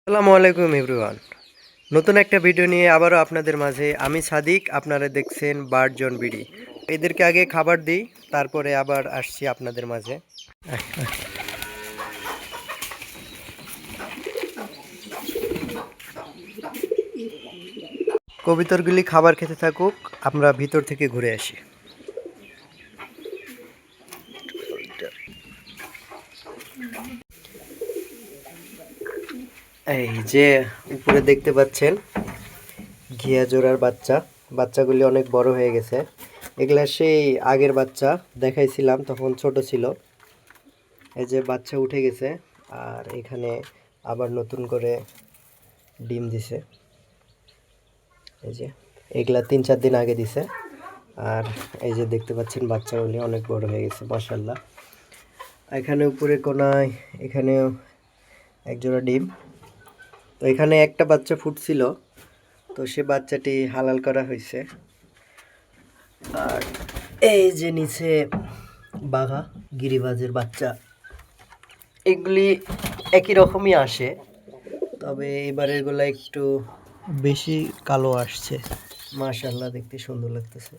আসসালামু আলাইকুম এভরিওয়ান। নতুন একটা ভিডিও নিয়ে আবারও আপনাদের মাঝে আমি সাদিক। আপনারা দেখছেন বার্ডজন বিডি। এদেরকে আগে খাবার দিই, তারপরে আবার আসছি আপনাদের মাঝে। কবিতরগুলি খাবার খেতে থাকুক, আমরা ভিতর থেকে ঘুরে আসি। এই যে উপরে দেখতে পাচ্ছেন ঘিয়া জোড়ার বাচ্চা। বাচ্চাগুলি অনেক বড় হয়ে গেছে। এগুলা সেই আগের বাচ্চা দেখাইছিলাম, তখন ছোট ছিল। এই যে বাচ্চা উঠে গেছে, আর এখানে আবার নতুন করে ডিম দিছে। এই যে এগুলা 3-4 দিন আগে দিছে। আর এই যে দেখতে পাচ্ছেন বাচ্চাগুলি অনেক বড় হয়ে গেছে মাশাআল্লাহ। এখানে উপরে কোনায় এখানেও একজোড়া ডিম। তো এখানে একটা বাচ্চা ফুটছিল, তো সে বাচ্চাটি হালাল করা হয়েছে। আর এই যে নিচে বাঘা গিরিবাজের বাচ্চা, এগুলি একই রকমই আসে, তবে এবারের গুলা একটু বেশি কালো আসছে। মাশাআল্লাহ, দেখতে সুন্দর লাগতেছে।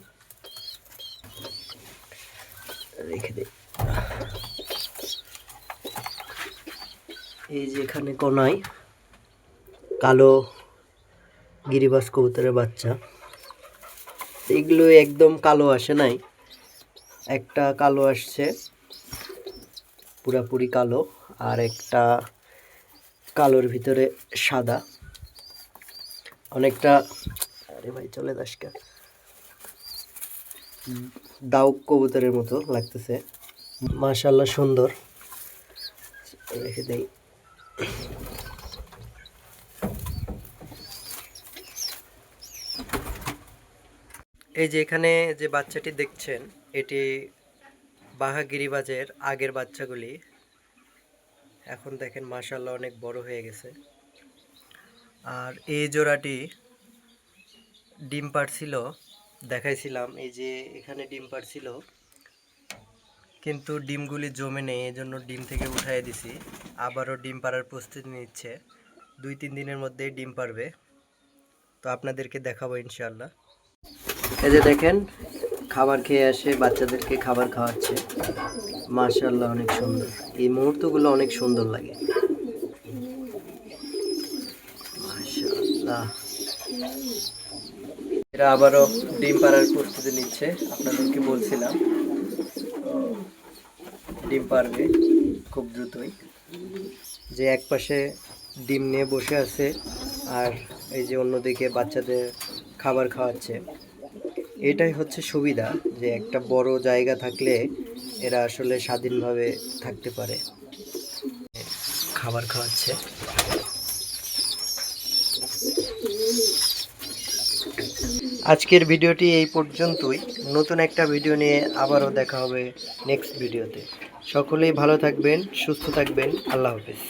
রেখে দে। এই যে এখানে কোনায় কালো গিরিবাজ কবুতরের বাচ্চা। এগুলো একদম কালো আসে নাই, একটা কালো আসছে পুরাপুরি কালো, আর একটা কালোর ভিতরে সাদা। অনেকটা, আরে ভাই চলে দাসকা, দাউক কবুতরের মতো লাগতেছে। মাশাআল্লাহ সুন্দর। রেখে দেই। এই যে এখানে যে বাচ্চাটি দেখছেন, এটি বাঘা গিরিবাজের আগের বাচ্চাগুলি। এখন দেখেন মাশাআল্লাহ অনেক বড় হয়ে গেছে। আর এই জোড়াটি ডিম পাড়ছিল, দেখাইছিলাম। এই যে এখানে ডিম পাড়ছিল, কিন্তু ডিমগুলি জমে নেই, এজন্য ডিম থেকে উঠাই দিছি। আবারও ডিম পাড়ার প্রস্তুতি নিচ্ছে, 2-3 দিনের মধ্যেই ডিম পারবে। তো আপনাদেরকে দেখাবো ইনশাআল্লাহ। এই যে দেখেন খাবার খেয়ে আসে, বাচ্চাদেরকে খাবার খাওয়াচ্ছে। মাশাআল্লাহ অনেক সুন্দর, এই মুহূর্তগুলো অনেক সুন্দর লাগে। মাশাআল্লাহ, এরা আবারও ডিম পাড়ার প্রস্তুতি নিচ্ছে। আপনাদেরকে বলছিলাম ডিম পারবে খুব দ্রুতই। যে এক পাশে ডিম নিয়ে বসে আছে, আর এই যে অন্যদিকে বাচ্চাদের খাবার খাওয়াচ্ছে। এটাই হচ্ছে সুবিধা, যে একটা বড় জায়গা থাকলে এরা আসলে স্বাধীনভাবে থাকতে পারে। খাবার খাওয়াচ্ছে। আজকের ভিডিওটি এই পর্যন্তই। নতুন একটা ভিডিও নিয়ে আবারও দেখা হবে নেক্সট ভিডিওতে। সকলেই ভালো থাকবেন, সুস্থ থাকবেন। আল্লাহ হাফেজ।